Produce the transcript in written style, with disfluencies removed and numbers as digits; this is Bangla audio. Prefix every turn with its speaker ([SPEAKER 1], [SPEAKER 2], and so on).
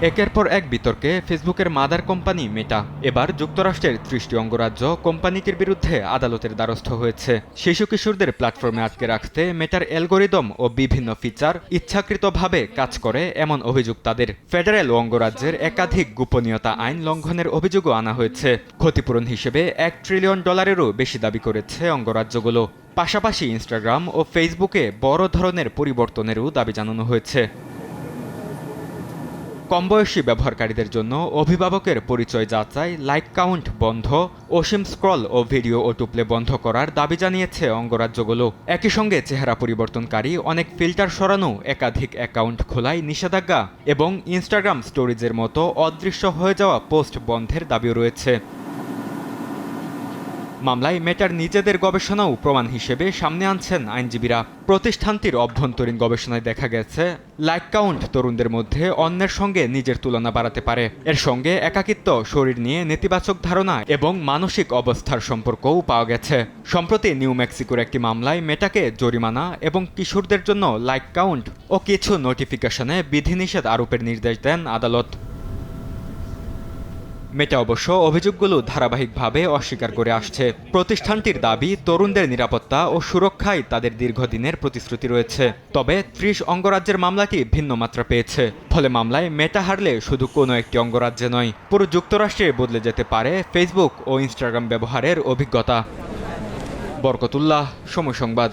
[SPEAKER 1] একের পর এক বিতর্কে ফেসবুকের মাদার কোম্পানি মেটা এবার যুক্তরাষ্ট্রের ৩০টি অঙ্গরাজ্য কোম্পানিটির বিরুদ্ধে আদালতের দ্বারস্থ হয়েছে। শিশু কিশোরদের প্ল্যাটফর্মে আটকে রাখতে মেটার অ্যালগোরিদম ও বিভিন্ন ফিচার ইচ্ছাকৃতভাবে কাজ করে এমন অভিযোগ তাদের। ফেডারেল অঙ্গরাজ্যের একাধিক গোপনীয়তা আইন লঙ্ঘনের অভিযোগও আনা হয়েছে। ক্ষতিপূরণ হিসেবে $1 ট্রিলিয়ন বেশি দাবি করেছে অঙ্গরাজ্যগুলো। পাশাপাশি ইনস্টাগ্রাম ও ফেসবুকে বড় ধরনের পরিবর্তনেরও দাবি জানানো হয়েছে। কমবয়সী ব্যবহারকারীদের জন্য অভিভাবকের পরিচয় যাচাই, লাইক কাউন্ট বন্ধ, অসীম স্ক্রল ও ভিডিও অটোপ্লে বন্ধ করার দাবি জানিয়েছে অঙ্গরাজ্যগুলো। একই সঙ্গে চেহারা পরিবর্তনকারী অনেক ফিল্টার সরানো, একাধিক অ্যাকাউন্ট খোলায় নিষেধাজ্ঞা এবং ইনস্টাগ্রাম স্টোরিজের মতো অদৃশ্য হয়ে যাওয়া পোস্ট বন্ধের দাবিও রয়েছে। মামলায় মেটার নিজেদের গবেষণাও প্রমাণ হিসেবে সামনে আনছেন আইনজীবীরা। প্রতিষ্ঠানটির অভ্যন্তরীণ গবেষণায় দেখা গেছে, লাইক কাউন্ট তরুণদের মধ্যে অন্যের সঙ্গে নিজের তুলনা বাড়াতে পারে। এর সঙ্গে একাকিত্ব, শরীর নিয়ে নেতিবাচক ধারণা এবং মানসিক অবস্থার সম্পর্কও পাওয়া গেছে। সম্প্রতি নিউ মেক্সিকোর একটি মামলায় মেটাকে জরিমানা এবং কিশোরদের জন্য লাইক কাউন্ট ও কিছু নোটিফিকেশনে বিধিনিষেধ আরোপের নির্দেশ দেন আদালত। মেটা অবশ্য অভিযোগগুলো ধারাবাহিকভাবে অস্বীকার করে আসছে। প্রতিষ্ঠানটির দাবি, তরুণদের নিরাপত্তা ও সুরক্ষায় তাদের দীর্ঘদিনের প্রতিশ্রুতি রয়েছে। তবে ৩০ অঙ্গরাজ্যের মামলাটি ভিন্ন মাত্রা পেয়েছে। ফলে মামলায় মেটা হারলে শুধু কোনো একটি অঙ্গরাজ্যে নয়, পুরো যুক্তরাষ্ট্রে বদলে যেতে পারে ফেসবুক ও ইনস্টাগ্রাম ব্যবহারের অভিজ্ঞতা। বরকতুল্লাহ, সময় সংবাদ।